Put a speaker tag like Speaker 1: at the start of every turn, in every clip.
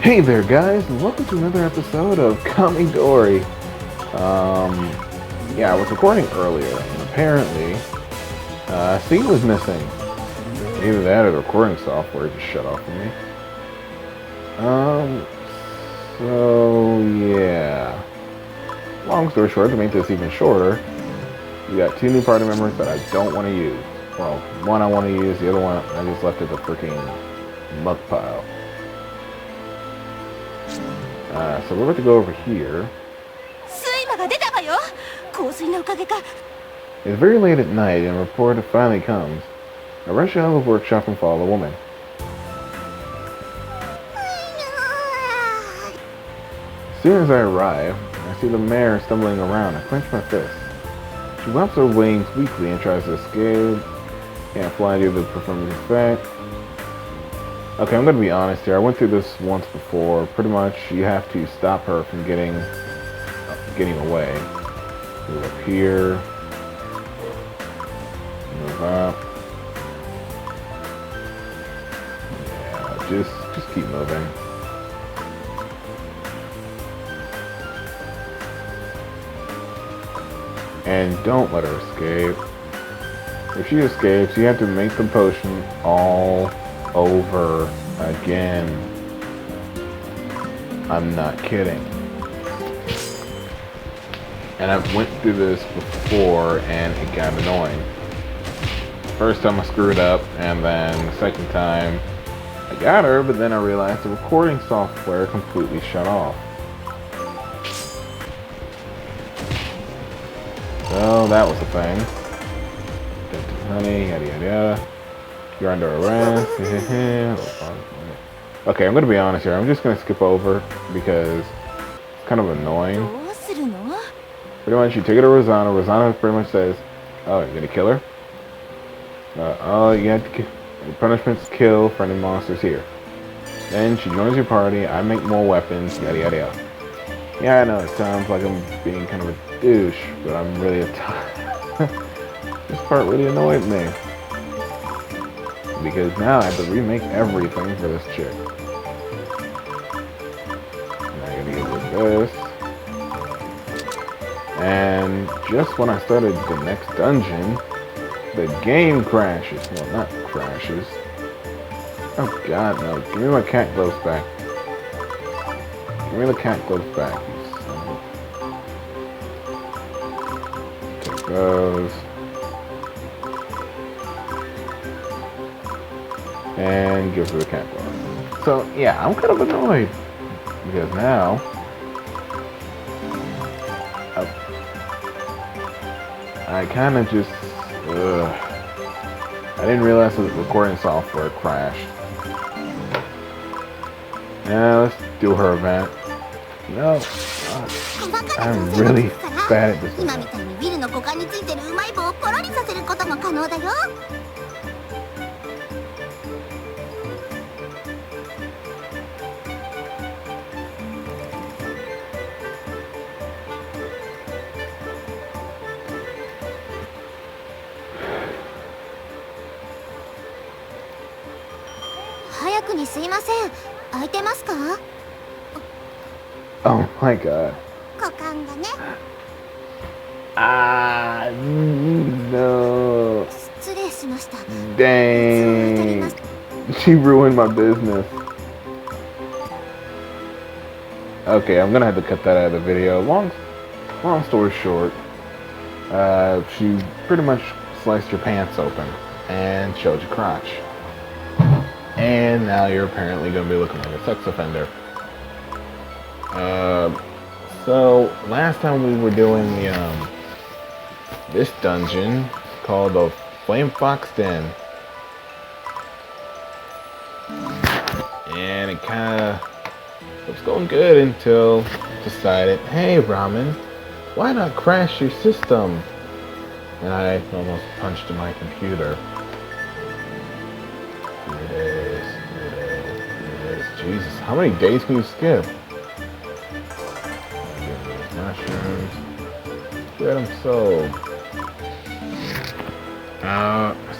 Speaker 1: Hey there guys, and welcome to another episode of Kamidori. Yeah, I was recording earlier, and apparently, a scene was missing. Either that or the recording software just shut off on me. So yeah. Long story short, to make this even shorter, we got two new party members that I don't want to use. Well, one I want to use, the other one I just left at the freaking muck pile. So we're about to go over here. It's very late at night and a report finally comes. I rush out of the workshop and follow the woman. As soon as I arrive, I see the mare stumbling around. I clench my fist. She flaps her wings weakly and tries to escape. Can't fly due to the performance effect. Okay, I'm gonna be honest here. I went through this once before. Pretty much, you have to stop her from getting away. Move up here. Move up. Yeah, just keep moving. And don't let her escape. If she escapes, you have to make the potion all over again. I'm not kidding. And I've went through this before and it got annoying. First time I screwed up, and then the second time I got her, but then I realized the recording software completely shut off. So that was the thing. Honey, yada yada yada. You're under arrest. Okay, I'm gonna be honest here. I'm just gonna skip over because it's kind of annoying. Pretty much, you take it to Rosanna. Rosanna pretty much says, "Oh, you're gonna kill her? Oh, you have to. The punishment's kill for any monsters here." Then she joins your party. I make more weapons. Yada yada yada. Yeah, I know it sounds like I'm being kind of a douche, but I'm really a This part really annoyed me. Because now I have to remake everything for this chick. And I gotta get rid of this. And just when I started the next dungeon, the game crashes. Well, not crashes. Oh god, no. Give me my cat gloves back. Give me the cat gloves back. Take those. And give her the cat glove. So yeah, I'm kind of annoyed because now I kind of just I didn't realize the recording software crashed. Now let's do her event. No, I'm really bad at this event.
Speaker 2: 早くにすいません。空いてますか?
Speaker 1: Oh my god.
Speaker 2: 股間がね。
Speaker 1: Ah, no.
Speaker 2: 失礼しました。
Speaker 1: Dang. She ruined my business. Okay, I'm gonna have to cut that out of the video. Long story short, she pretty much sliced your pants open and showed your crotch. And now you're apparently going to be looking like a sex offender. So last time we were doing the this dungeon called the Flame Fox Den, and it kind of was going good until decided, hey Ramen, why not crash your system? And I almost punched my computer. Jesus, how many days can you skip? Mushrooms. Get them sold.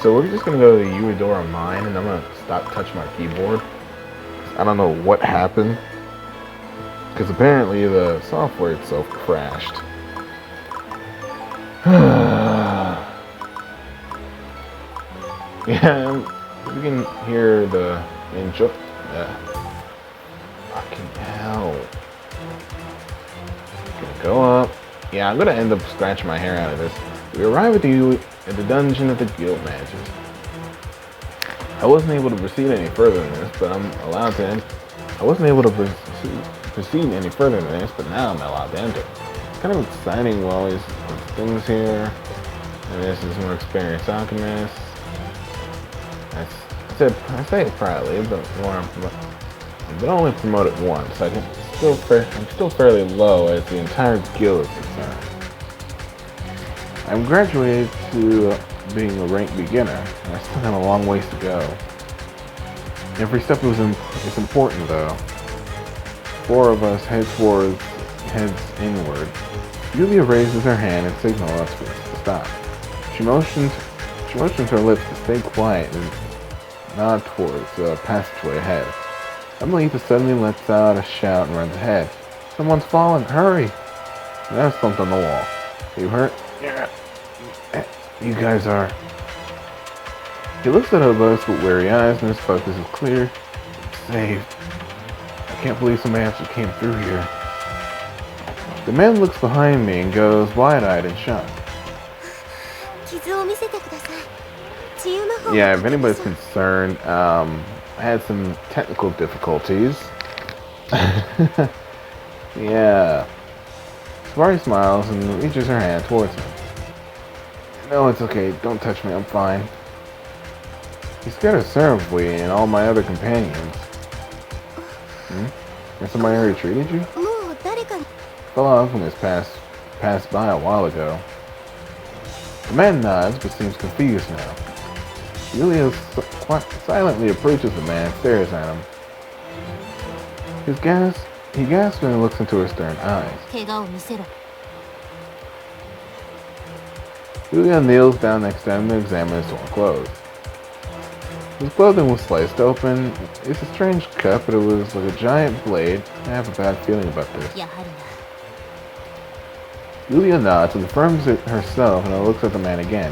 Speaker 1: So we're just gonna go to the Uedora mine, and I'm gonna stop touching my keyboard. I don't know what happened. Because apparently the software itself crashed. Yeah, you can hear the ninja. Fucking hell. Gonna go up. Yeah, I'm gonna end up scratching my hair out of this. We arrive at the dungeon of the guild managers. I wasn't able to proceed any further than this, but I'm allowed to enter. I wasn't able to proceed any further than this, but now I'm allowed to enter. It's kind of exciting with all these things here. And this is more experienced alchemist. I say it proudly, but only promoted once. I'm still fairly low as the entire guild is concerned. I'm graduated to being a ranked beginner, and I still have a long ways to go. Every step is important, though. 4 of us heads inward. Yulia raises her hand and signals us to stop. She motions her lips to stay quiet and nod towards the passageway ahead. Amelita suddenly lets out a shout and runs ahead. Someone's fallen! Hurry! There's something on the wall. You hurt? Yeah. You guys are... He looks at us with weary eyes and his focus is clear. Saved. I can't believe somebody actually came through here. The man looks behind me and goes wide-eyed in shock. Yeah, if anybody's concerned, I had some technical difficulties. Yeah. Safari smiles and reaches her hand towards me. No, it's okay. Don't touch me. I'm fine. He scared us terribly and all my other companions. Has somebody already treated you? Fellow alchemist passed by a while ago. The man nods but seems confused now. Yulia silently approaches the man and stares at him. He gasps and looks into her stern eyes. Yulia kneels down next to him to examine his torn clothes. His clothing was sliced open. It's a strange cut, but it was like a giant blade. I have a bad feeling about this. Yulia nods and affirms it herself and looks at the man again.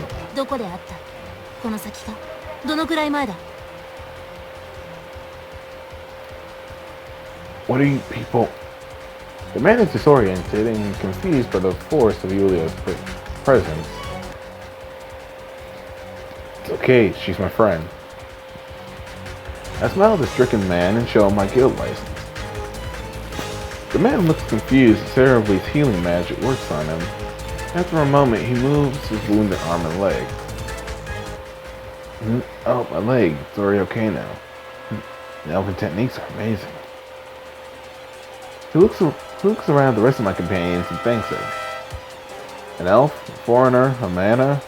Speaker 1: What are you people? The man is disoriented and confused by the force of Yulia's presence. It's okay, she's my friend. I smile at the stricken man and show him my guild license. The man looks confused as Cerebral's healing magic works on him. After a moment, he moves his wounded arm and leg. Oh, my leg. It's already okay now. The elven techniques are amazing. He looks around the rest of my companions and thanks her. An elf, a foreigner, a mana,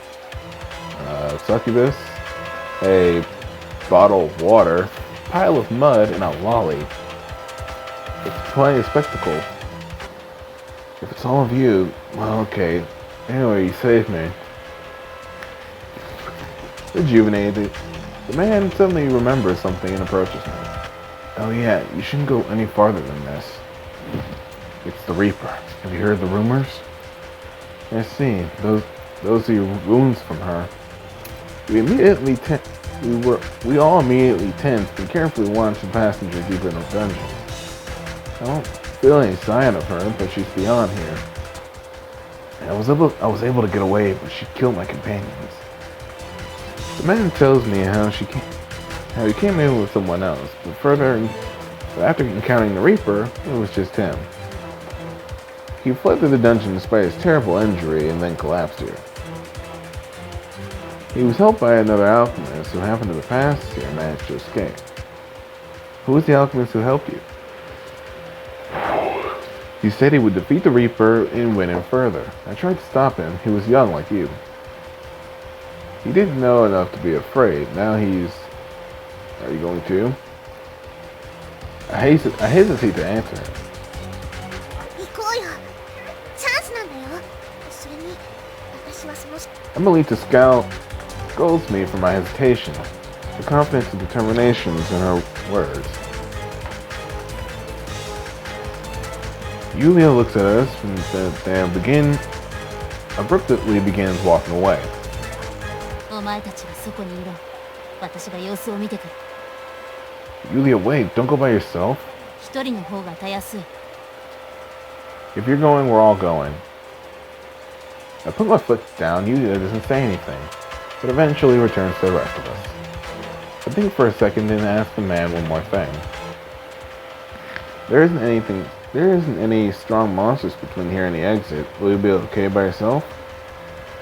Speaker 1: a succubus, a bottle of water, a pile of mud, and a lolly. It's quite a spectacle. If it's all of you, well, okay. Anyway, you saved me. Rejuvenated, the man suddenly remembers something and approaches me. Oh yeah, you shouldn't go any farther than this. It's the Reaper. Have you heard the rumors? I see. Those are your wounds from her. We all immediately tensed and carefully watched the passenger deeper in the dungeon. I don't feel any sign of her, but she's beyond here. I was able to get away, but she killed my companions. The man tells me how he came in with someone else, but after encountering the Reaper, it was just him. He fled through the dungeon despite his terrible injury and then collapsed here. He was helped by another alchemist who happened to pass here and managed to escape. Who was the alchemist who helped you? He said he would defeat the Reaper and win him further. I tried to stop him. He was young like you. He didn't know enough to be afraid. Now he's... Are you going to? I hesitate to answer him. Amelita scolds me for my hesitation. The confidence and determination is in her words. Yulia looks at us and abruptly begins walking away. Yulia, wait, don't go by yourself. If you're going, we're all going. I put my foot down. Yulia doesn't say anything, but eventually returns to the rest of us. I think for a second and ask the man one more thing. There isn't any strong monsters between here and the exit. Will you be okay by yourself?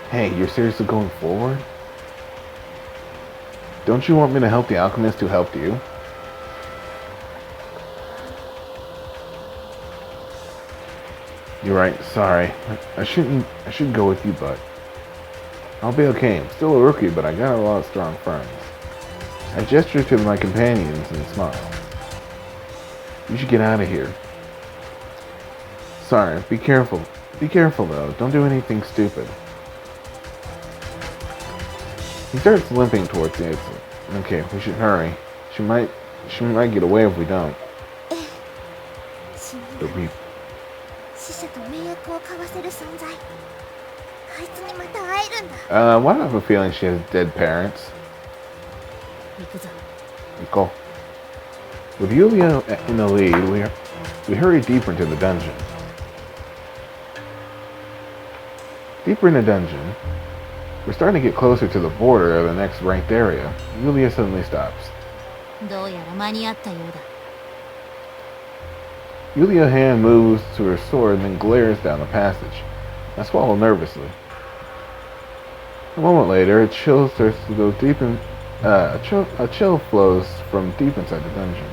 Speaker 1: Hey, you're seriously going forward? Don't you want me to help the alchemist who helped you? You're right, sorry. I should go with you, but I'll be okay. I'm still a rookie, but I got a lot of strong friends. I gesture to my companions and smile. You should get out of here. Sorry, be careful. Be careful though, don't do anything stupid. He starts limping towards the exit. Okay, we should hurry. She might get away if we don't. The Reaper. Why do I have a feeling she has dead parents? Go. With Yulia in the lead, we hurry deeper into the dungeon. Deeper in the dungeon, we're starting to get closer to the border of the next ranked area. Yulia suddenly stops. Yulia's hand moves to her sword and then glares down the passage. I swallow nervously. A moment later, a chill starts to go deep in. A chill flows from deep inside the dungeon.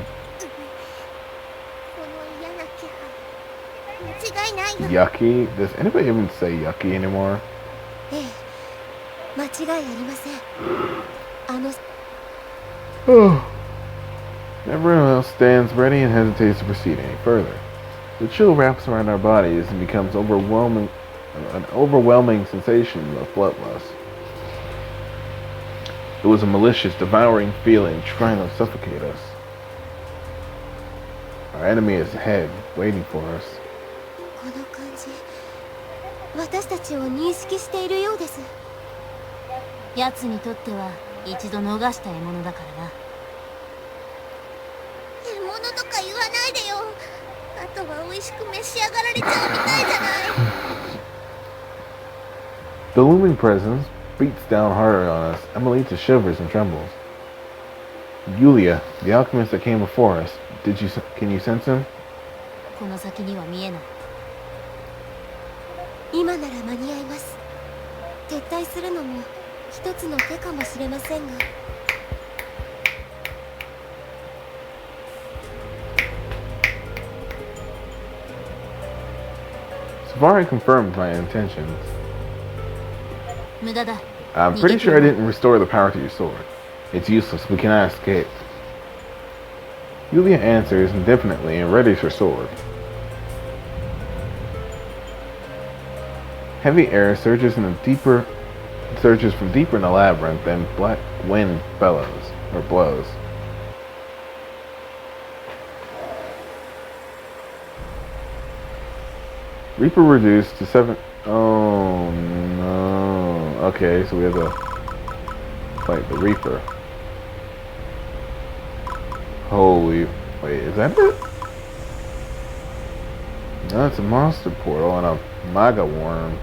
Speaker 1: Yucky? Does anybody even say yucky anymore? Everyone else stands ready and hesitates to proceed any further. The chill wraps around our bodies and becomes an overwhelming sensation of bloodlust. It was a malicious, devouring feeling trying to suffocate us. Our enemy is ahead, waiting for us. The looming presence beats down harder on us. Emelita shivers and trembles. Yulia, the alchemist that came before us, can you sense him? Savari confirmed my intentions. I'm pretty sure I didn't restore the power to your sword. It's useless. We cannot escape. Yulia answers indefinitely and readies her sword. Heavy air surges from deeper in the labyrinth, and black wind blows. Reaper reduced to 7. Oh no. Okay, so we have to fight the Reaper. Holy. Wait, is that it? No, it's a monster portal and a Maga worm.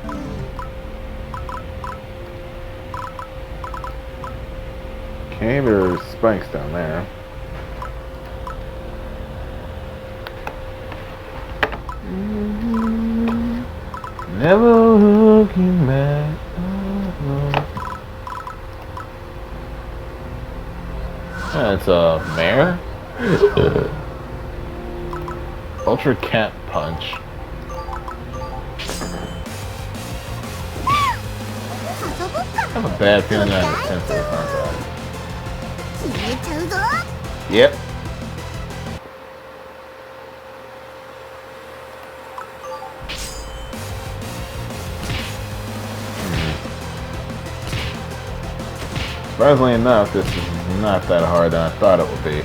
Speaker 1: Okay, there's spikes down there. Never looking back. It's a mare. Ultra cat punch. I have a bad feeling that it's sensitive, aren't I? Yep. Surprisingly enough, this is not that hard than I thought it would be.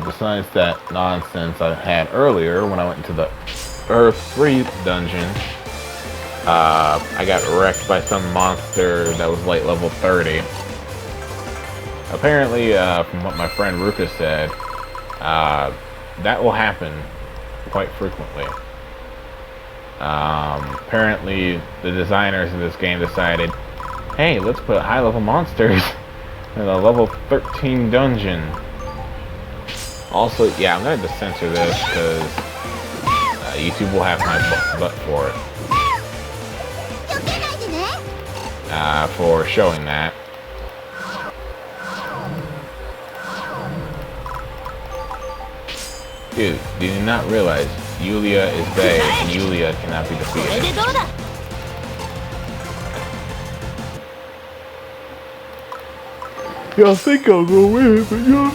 Speaker 1: Besides that nonsense I had earlier when I went into the or 3 dungeons. I got wrecked by some monster that was like level 30. Apparently, from what my friend Rufus said, that will happen quite frequently. Apparently, the designers of this game decided, hey, let's put high-level monsters in a level 13 dungeon. Also, yeah, I'm gonna have to censor this because YouTube will have my butt for it. For showing that. Dude, do you not realize Yulia is Bae and Yulia cannot be defeated? Y'all think I'll go win, but y'all...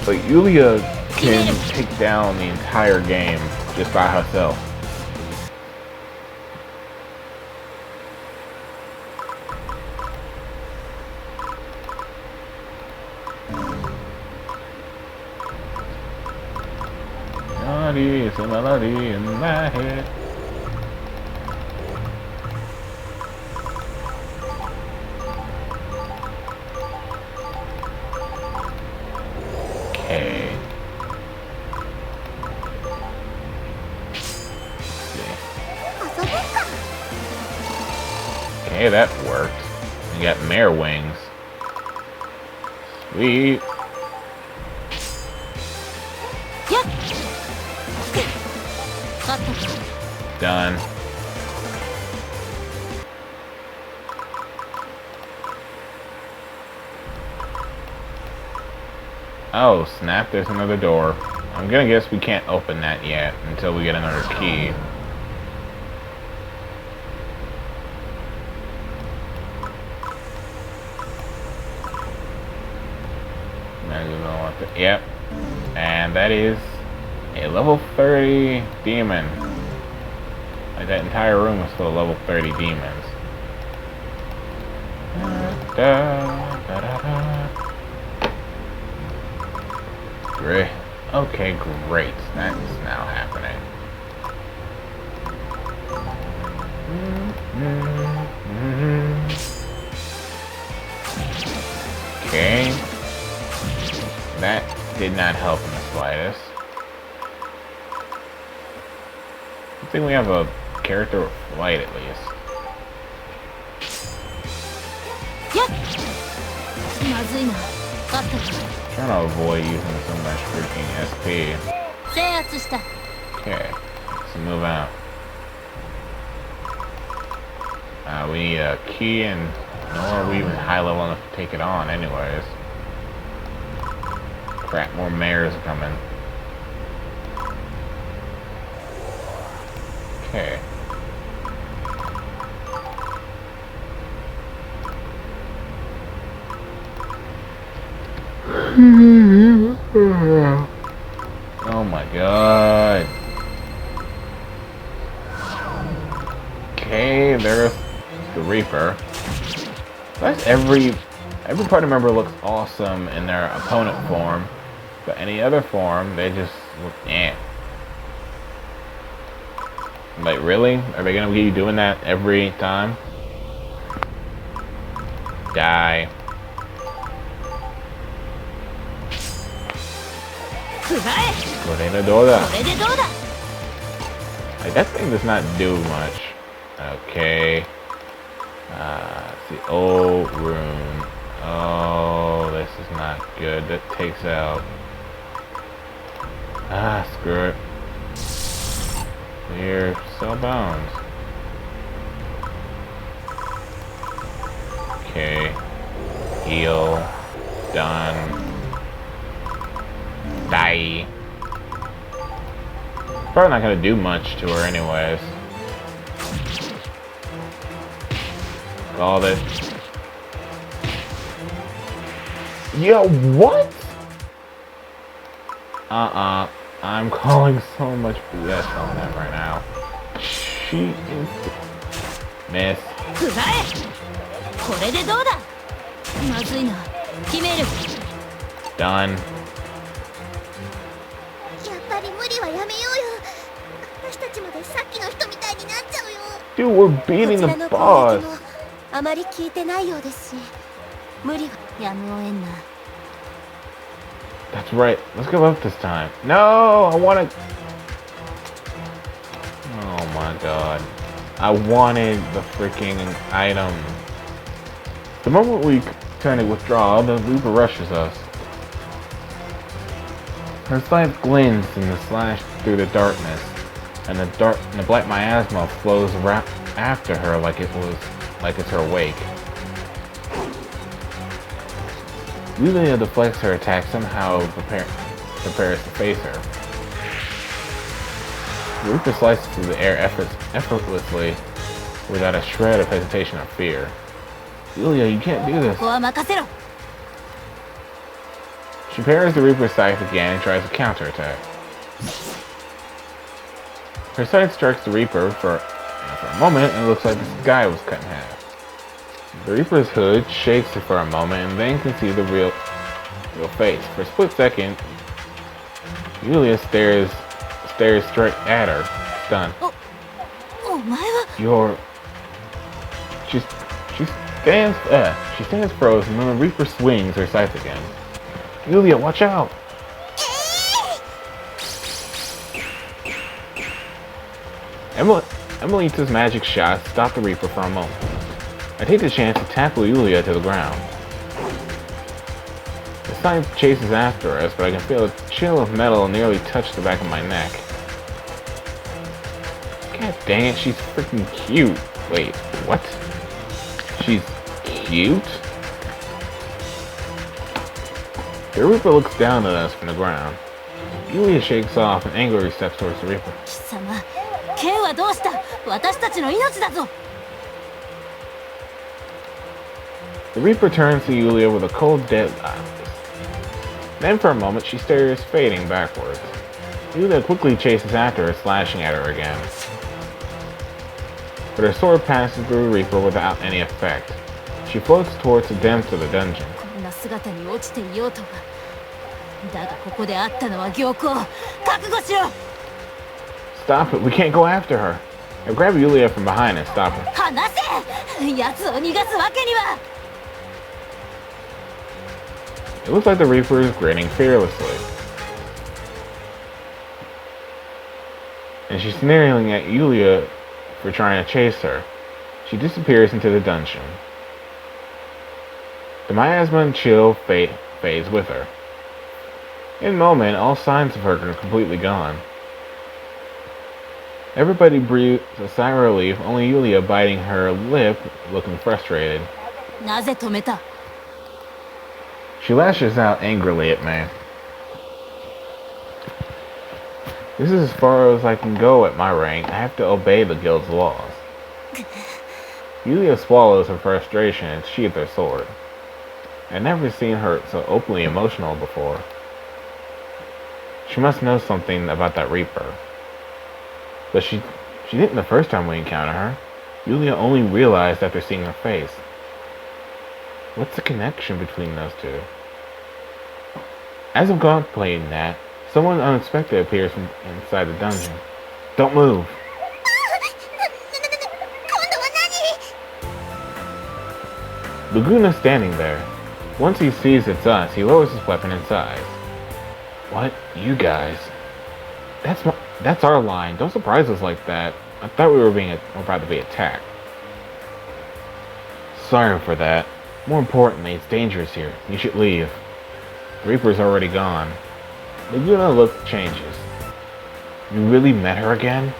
Speaker 1: But Yulia can take down the entire game just by herself. It's a melody in my head. Okay. Okay, that worked. You got mare wings. Sweet. Done. Oh, snap, there's another door. I'm gonna guess we can't open that yet until we get another key. Yep. And that is a level 30 demon. Like that entire room is full of level 30 demons. Great. Okay, great. That is now happening. Okay. That did not help in the slightest. I think we have a character with flight at least. Trying to avoid using so much freaking SP. Okay, let's move out. We need a key, and nor are we even high level enough to take it on anyways. Crap, more mares are coming. Okay. Oh my god. Okay, there's the Reaper. That's every party member looks awesome in their opponent form, but any other form, they just look eh. Like, really? Are they gonna be doing that every time? Die. Like, that thing does not do much. Okay. It's the old room. Oh, this is not good. That takes out... Ah, screw it. Clear cell bones. Okay. Heal. Done. Die. Probably not gonna do much to her anyways. Called it. Yo, what? I'm calling so much BS on that right now. She is... Miss. Done.
Speaker 2: はやめようよ。私たちまでさっきの人みたいになっちゃうよ。
Speaker 1: Dude, we're
Speaker 2: こ
Speaker 1: beating
Speaker 2: ちら
Speaker 1: the
Speaker 2: の攻
Speaker 1: boss.
Speaker 2: 撃もあまり効いてないようですし、無理はやむを得んな。
Speaker 1: That's right. Let's give up this time. No, I want to. Oh my god. I wanted the freaking item. The moment we tend to withdraw, the Reaper rushes us. Her sight glints in the slash through the darkness, and the black miasma flows after her like it's her wake. Yulia deflects her attack, somehow prepares to face her. The Reaper slices through the air effortlessly, without a shred of hesitation or fear. Yulia, you can't do this. She parries the Reaper's scythe again and tries a counterattack. Her scythe strikes the Reaper for a moment, and it looks like the sky was cut in half. The Reaper's hood shakes her for a moment, and then can see the real face. For a split second, Yulia stares straight at her, stunned. She stands frozen, and then the Reaper swings her scythe again. Yulia, watch out! Emelita's magic shot stopped the Reaper for a moment. I take the chance to tackle Yulia to the ground. The scythe chases after us, but I can feel a chill of metal nearly touch the back of my neck. God dang it, she's freaking cute. Wait, what? She's cute? The Reaper looks down at us from the ground. Yulia shakes off and angrily steps towards the Reaper. The Reaper turns to Yulia with a cold, dead eyes. Then for a moment she stares, fading backwards. Yulia quickly chases after her, slashing at her again. But her sword passes through the Reaper without any effect. She floats towards the depths of the dungeon. Stop it, we can't go after her. I grab Yulia from behind and stop her. It looks like the Reaper is grinning fearlessly. And she's sneering at Yulia for trying to chase her. She disappears into the dungeon. The miasma and chill fades with her. In a moment, all signs of her are completely gone. Everybody breathes a sigh of relief, only Yulia biting her lip, looking frustrated. She lashes out angrily at me. This is as far as I can go at my rank. I have to obey the guild's laws. Yulia swallows her frustration and sheathes her sword. I've never seen her so openly emotional before. She must know something about that Reaper. But she didn't the first time we encountered her. Yulia only realized after seeing her face. What's the connection between those two? As I'm contemplating that, someone unexpected appears from inside the dungeon. Don't move! Laguna's standing there. Once he sees it's us, he lowers his weapon and sighs. What? You guys? That's our line. Don't surprise us like that. I thought we were about to be attacked. Sorry for that. More importantly, it's dangerous here. You should leave. The Reaper's already gone. Laguna look changes. You really met her again?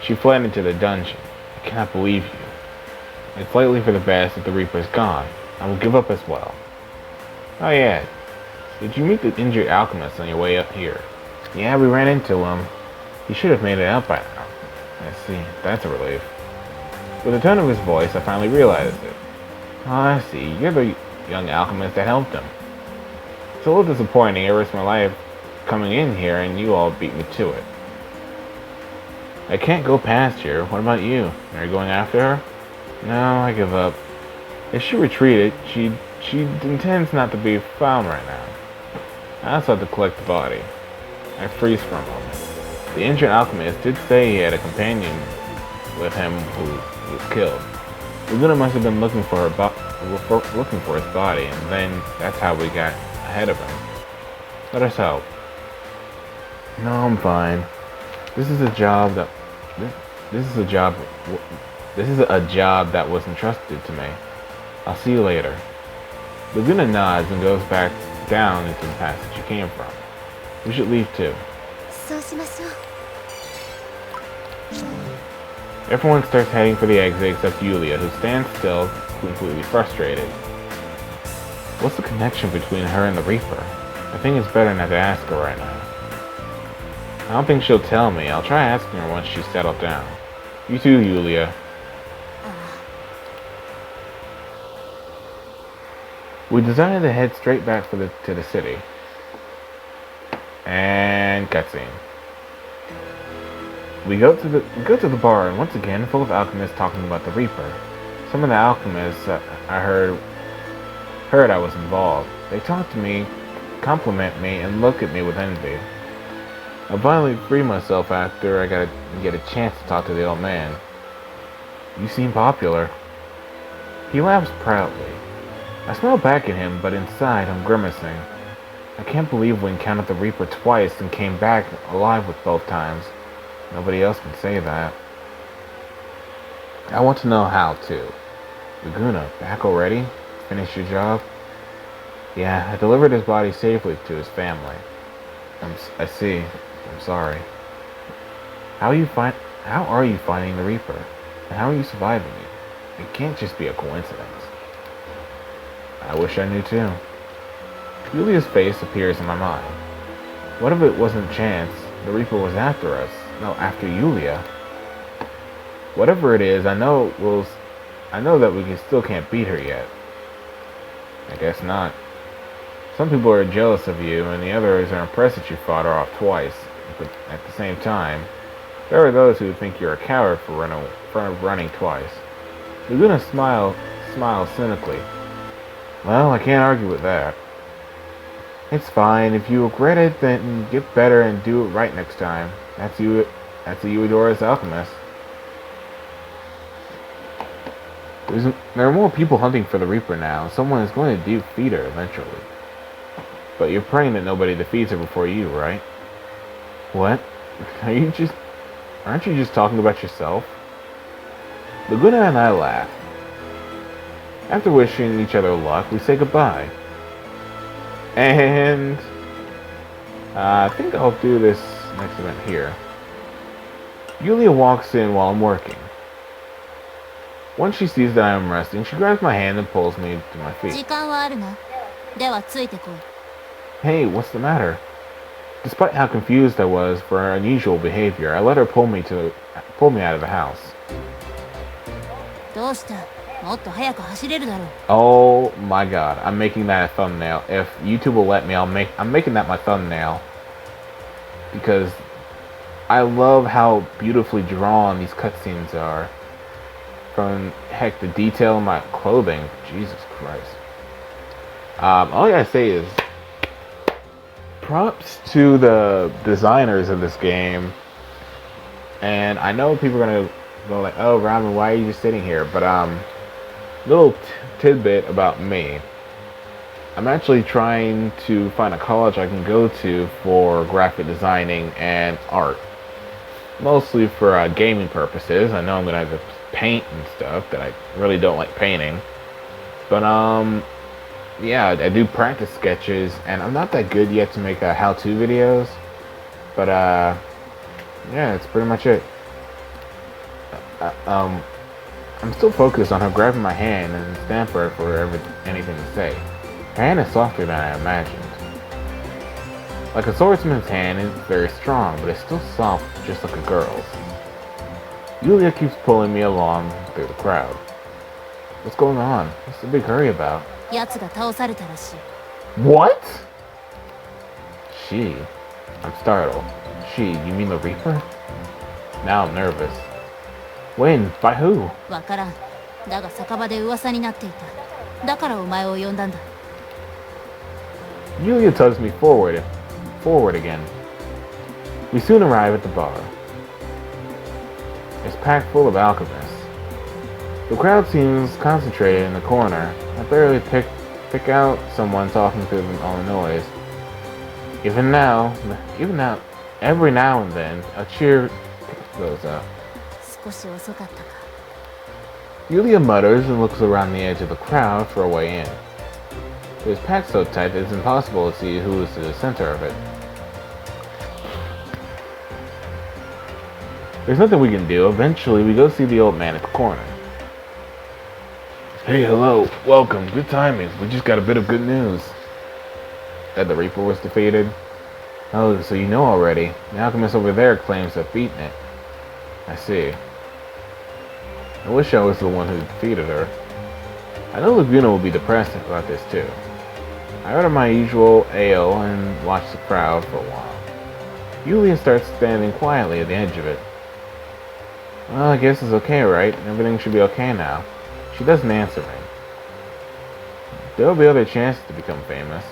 Speaker 1: She fled into the dungeon. I cannot believe you. It's likely for the best that the Reaper's gone. I will give up as well. Oh yeah. Did you meet the injured alchemist on your way up here? Yeah, we ran into him. He should have made it out by now. I see. That's a relief. With the tone of his voice, I finally realized it. Oh, I see. You're the young alchemist that helped him. It's a little disappointing. I risked my life coming in here and you all beat me to it. I can't go past here. What about you? Are you going after her? No, I give up. If she retreated, she intends not to be found right now. I also have to collect the body. I freeze for a moment. The ancient alchemist did say he had a companion with him who was killed. Laguna must have been looking for looking for his body, and then that's how we got ahead of him. Let us help. No, I'm fine. This is a job that was entrusted to me. I'll see you later. Laguna nods and goes back down into the passage you came from. We should leave too. Everyone starts heading for the exit except Yulia, who stands still, completely frustrated. What's the connection between her and the Reaper? I think it's better not to ask her right now. I don't think she'll tell me. I'll try asking her once she's settled down. You too, Yulia. We decided to head straight back to the city. And cutscene. We go to the bar, and once again, full of alchemists talking about the Reaper. Some of the alchemists I heard I was involved. They talk to me, compliment me, and look at me with envy. I finally free myself after I get a chance to talk to the old man. You seem popular. He laughs proudly. I smile back at him, but inside I'm grimacing. I can't believe we encountered the Reaper twice and came back alive with both times. Nobody else can say that. I want to know how, too. Laguna, back already? Finished your job? Yeah, I delivered his body safely to his family. I see. I'm sorry. How are you finding the Reaper? And how are you surviving it? It can't just be a coincidence. I wish I knew too. Yulia's face appears in my mind. What if it wasn't chance? The Reaper was after us. No, after Yulia. Whatever it is, I know that we still can't beat her yet. I guess not. Some people are jealous of you, and the others are impressed that you fought her off twice. But at the same time, there are those who think you're a coward for running twice. Laguna smiles cynically. Well, I can't argue with that. It's fine. If you regret it, then get better and do it right next time. That's the Uedora's alchemist. There are more people hunting for the Reaper now. Someone is going to defeat her eventually. But you're praying that nobody defeats her before you, right? What? Aren't you just talking about yourself? Laguna and I laugh. After wishing each other luck, we say goodbye. And I think I'll do this next event here. Yulia walks in while I'm working. Once she sees that I am resting, she grabs my hand and pulls me to my feet. Hey, what's the matter? Despite how confused I was for her unusual behavior, I let her pull me out of the house. Oh my god, I'm making that a thumbnail. If YouTube will let me, I'm making that my thumbnail. Because I love how beautifully drawn these cutscenes are. From, heck, the detail in my clothing. Jesus Christ. All I gotta say is, props to the designers of this game. And I know people are gonna go like, oh, Ramen, why are you just sitting here? But, little tidbit about me. I'm actually trying to find a college I can go to for graphic designing and art. Mostly for gaming purposes. I know I'm gonna have to paint and stuff that I really don't like painting. But yeah, I do practice sketches, and I'm not that good yet to make how-to videos. But yeah, that's pretty much it. I'm still focused on her grabbing my hand and stand for anything to say. Her hand is softer than I imagined. Like a swordsman's hand, it's very strong, but it's still soft, just like a girl's. Yulia keeps pulling me along through the crowd. What's going on? What's the big hurry about? What? She? I'm startled. She? You mean the Reaper? Now I'm nervous. When? By who? Yulia tugs me forward again. We soon arrive at the bar. It's packed full of alchemists. The crowd seems concentrated in the corner. I barely pick out someone talking through all the noise. Even now, every now and then, a cheer goes up.
Speaker 2: 少し遅かったか。
Speaker 1: Yulia mutters and looks around the edge of the crowd for a way in. It is packed so tight that it's impossible to see who is to the center of it. There's nothing we can do. Eventually, we go see the old man at the corner. Hey, hello, welcome, good timing. We just got a bit of good news. That the Reaper was defeated? Oh, so you know already. The alchemist over there claims to have beaten it. I see. I wish I was the one who defeated her. I know Laguna will be depressed about this too. I ordered my usual ale and watched the crowd for a while. Yulia starts standing quietly at the edge of it. Well, I guess it's okay, right? Everything should be okay now. She doesn't answer me. There will be other chances to become famous.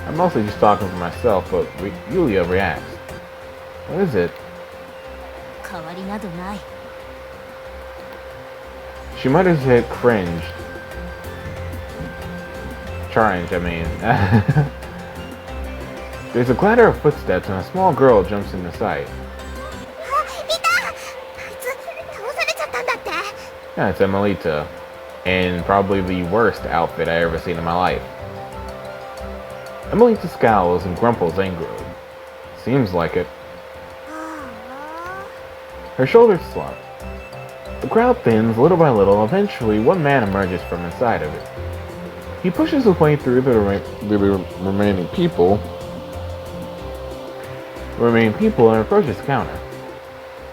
Speaker 1: I'm mostly just talking for myself, but Yulia reacts. What is it?
Speaker 2: 変わりなどない。
Speaker 1: She mutters it cringed. Charge, I mean. There's a clatter of footsteps and a small girl jumps into sight.
Speaker 2: あ、いた！あいつ倒されちゃったんだって。
Speaker 1: Yeah, it's Emilita. In probably the worst outfit I ever seen in my life. Emilita scowls and grumples angrily. Seems like it. Her shoulders slump. The crowd thins little by little. Eventually, one man emerges from inside of it. He pushes his way through the remaining people and approaches the counter.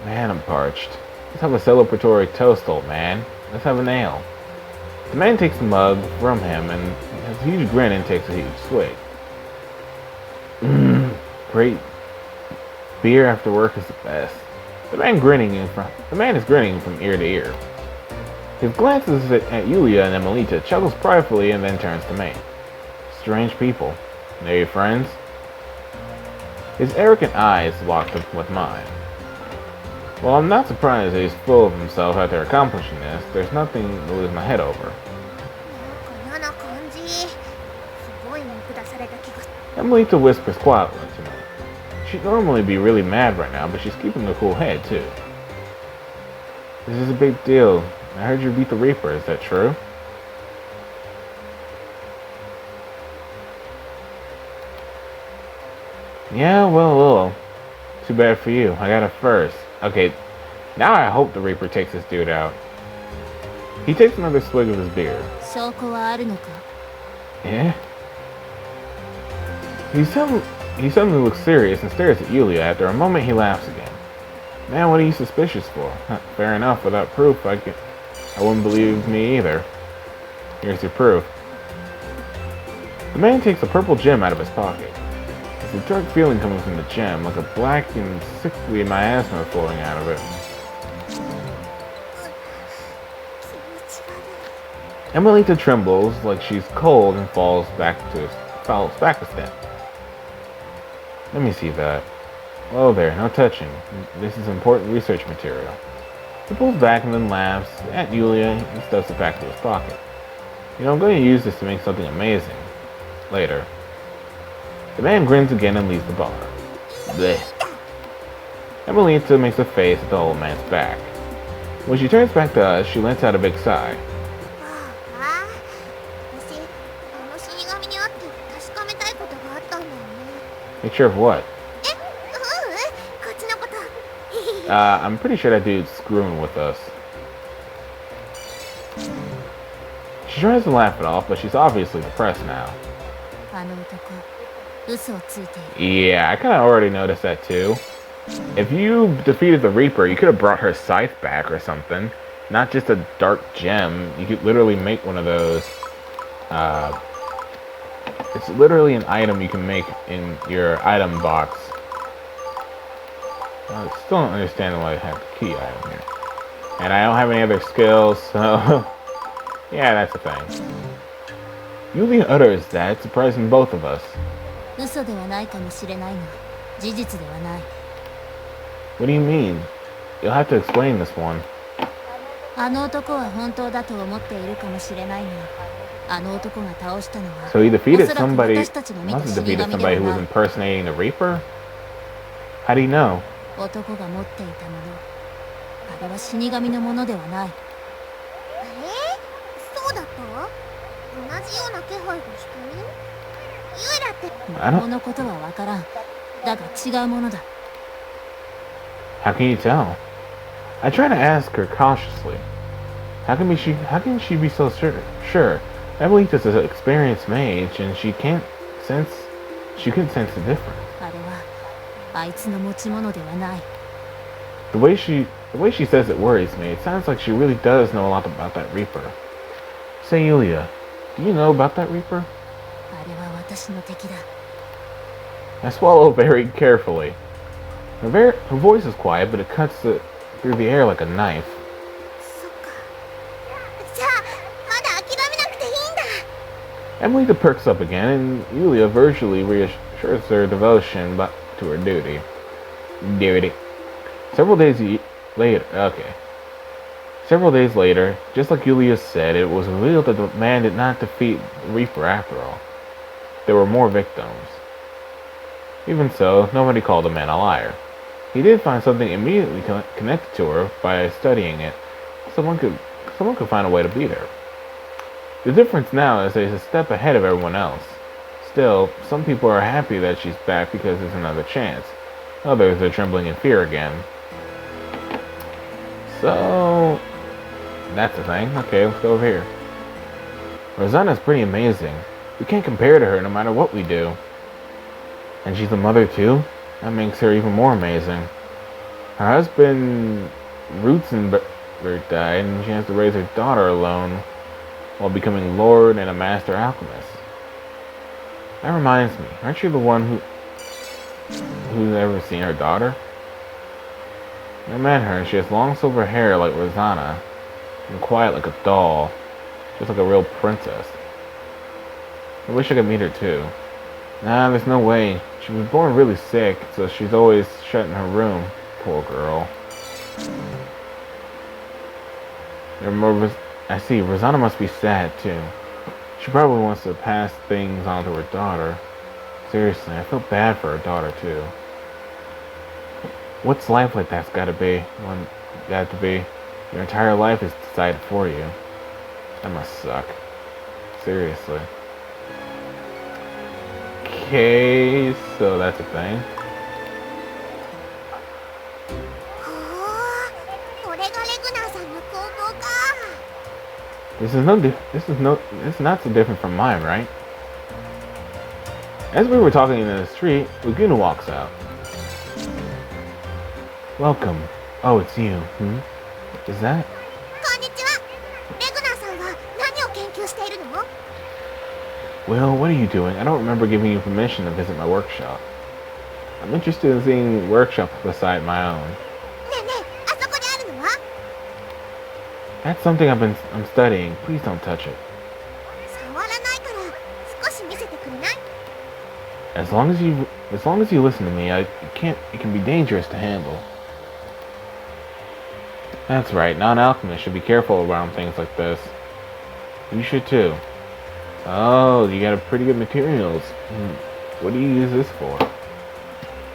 Speaker 1: Man, I'm parched. Let's have a celebratory toast, old man. Let's have an ale. The man takes the mug from him and has a huge grin and takes a huge swig. Great. Beer after work is the best. The man is grinning from ear to ear. His glances at Yulia and Emilita, chuckles pridefully, and then turns to me. Strange people. They're your friends? His arrogant eyes locked with mine. Well, I'm not surprised that he's full of himself after accomplishing this. There's nothing to lose my head over. Emilita whispers quietly to me. She'd normally be really mad right now, but she's keeping a cool head, too. This is a big deal. I heard you beat the Reaper. Is that true? Yeah, well. Too bad for you. I got it first. Okay, now I hope the Reaper takes this dude out. He takes another swig of his beer.
Speaker 2: 証拠はあるのか?
Speaker 1: Yeah? He suddenly looks serious and stares at Yulia. After a moment, he laughs again. Man, what are you suspicious for? Fair enough, without proof, I wouldn't believe me either. Here's your proof. The man takes a purple gem out of his pocket. There's a dark feeling coming from the gem, like a black and sickly miasma flowing out of it. Emilita trembles like she's cold and falls back a step. Let me see that. Oh there, no touching. This is important research material. He pulls back and then laughs at Yulia and stuffs it back to his pocket. You know, I'm going to use this to make something amazing. Later. The man grins again and leaves the bar. Blech. Emilita makes a face at the old man's back. When she turns back to us, she lets out a big sigh. Make sure of what? I'm pretty sure that dude's screwing with us. She tries to laugh it off, but she's obviously depressed now. Yeah, I kind of already noticed that too. If you defeated the Reaper, you could have brought her scythe back or something. Not just a dark gem. You could literally make one of those. It's literally an item you can make in your item box. I still don't understand why I have the key item here. And I don't have any other skills, so... yeah, that's the thing. Yulia utters that, surprising both of us. What do you mean? You'll have to explain this one.
Speaker 2: あの男は本当だと思っているかもしれないが、あの男が倒したのは、
Speaker 1: So he
Speaker 2: お
Speaker 1: defeated
Speaker 2: そらく
Speaker 1: somebody,
Speaker 2: 私たちの見た
Speaker 1: must have
Speaker 2: 死
Speaker 1: defeated
Speaker 2: 神では
Speaker 1: somebody who
Speaker 2: な
Speaker 1: was
Speaker 2: い。
Speaker 1: impersonating the Reaper? How do you know?
Speaker 2: 男が持っていたもの、あれは死神のものではない。
Speaker 3: そうだった？同じような気配がしたよ。ユイラって
Speaker 1: I don't...
Speaker 2: このことはわからん。だが違うものだ。
Speaker 1: How can you tell? I try to ask her cautiously. How can she be so sure? Evelita's an experienced mage, and she can sense the difference.
Speaker 2: あれはあいつの持ち物ではない。
Speaker 1: The way she says it worries me. It sounds like she really does know a lot about that Reaper. Say, Yulia, do you know about that Reaper?
Speaker 2: あれは私の敵だ。
Speaker 1: I swallow very carefully. Her voice is quiet, but it cuts through the air like a knife.
Speaker 3: そっか。じゃあまだ諦めなくていいんだ。
Speaker 1: Emily perks up again, and Yulia virtually reassures her devotion to her duty. Several days later, just like Yulia said, it was revealed that the man did not defeat the Reaper after all. There were more victims. Even so, nobody called the man a liar. He did find something immediately connected to her by studying it. Someone could find a way to beat her. The difference now is that he's a step ahead of everyone else. Still, some people are happy that she's back because there's another chance. Others are trembling in fear again. So, that's the thing. Okay, let's go over here. Rosanna's pretty amazing. We can't compare to her no matter what we do. And she's a mother too? That makes her even more amazing. Her husband, Rutzenberg, died, and she has to raise her daughter alone while becoming Lord and a Master Alchemist. That reminds me, aren't you the one who's ever seen her daughter? I met her, and she has long silver hair like Rosanna, and quiet like a doll, just like a real princess. I wish I could meet her too. Nah, there's no way. She was born really sick, so she's always shut in her room. Poor girl. I see, Rosanna must be sad too. She probably wants to pass things on to her daughter. Seriously, I feel bad for her daughter too. What's life like that's gotta be? Your entire life is decided for you. That must suck. Seriously. Okay, so that's a thing.
Speaker 3: これがレグナーさんの工房か。
Speaker 1: This is not so different from mine, right? As we were talking in the street, Laguna walks out. Welcome. Oh, it's you. Is that?
Speaker 3: こんにちは。レグナーさんは何を研究しているの？
Speaker 1: Well, what are you doing? I don't remember giving you permission to visit my workshop. I'm interested in seeing workshops beside my own.
Speaker 3: ねえねえ、あそこにあるのは？
Speaker 1: That's something I'm studying. Please don't touch it.
Speaker 3: 触らないから少し見せてくれない？
Speaker 1: As long as you listen to me, it can be dangerous to handle. That's right. Non-alchemists should be careful around things like this. You should too. Oh, you got pretty good materials. What do you use this for?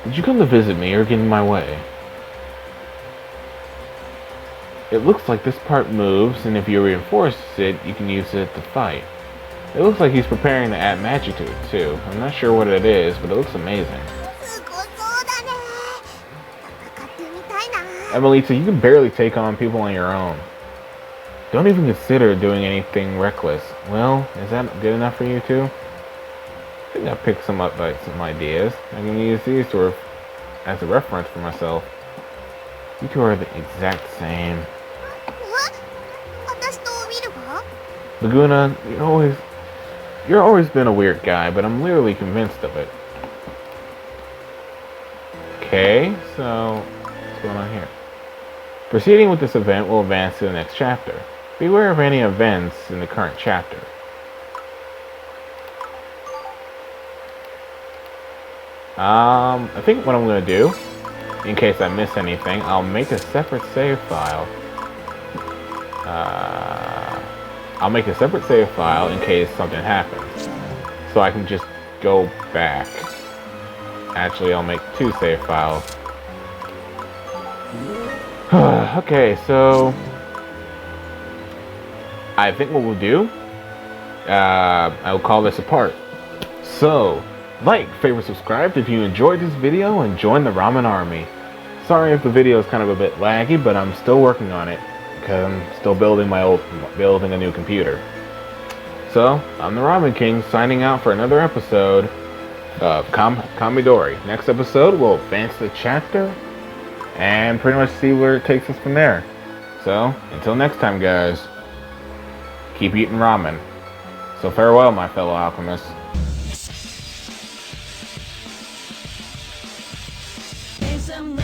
Speaker 1: Did you come to visit me or get in my way? It looks like this part moves, and if you reinforce it, you can use it to fight. It looks like he's preparing to add magic to it too. I'm not sure what it is, but it looks amazing.
Speaker 3: すごそうだね。戦ってみたいな。
Speaker 1: Emelita, you can barely take on people on your own. Don't even consider doing anything reckless. Well, is that good enough for you two? I think I picked some ideas. I can use these as a reference for myself. You two are the exact same.
Speaker 3: 私とウィルが？
Speaker 1: Laguna, you're always been a weird guy, but I'm literally convinced of it. Okay, so what's going on here? Proceeding with this event will advance to the next chapter. Beware of any events in the current chapter. I think what I'm going to do in case I miss anything, I'll make a separate save file. I'll make a separate save file in case something happens. So I can just go back. Actually, I'll make 2 save files. Okay, so I think what we'll do, I'll call this a part. So, like, favorite, subscribe if you enjoyed this video, and join the ramen army. Sorry if the video is kind of a bit laggy, but I'm still working on it because I'm still building a new computer. So, I'm the Ramen King, signing out for another episode of Kamidori. Next episode, we'll advance the chapter and pretty much see where it takes us from there. So, until next time, guys, keep eating ramen. So farewell, my fellow alchemists.
Speaker 2: Some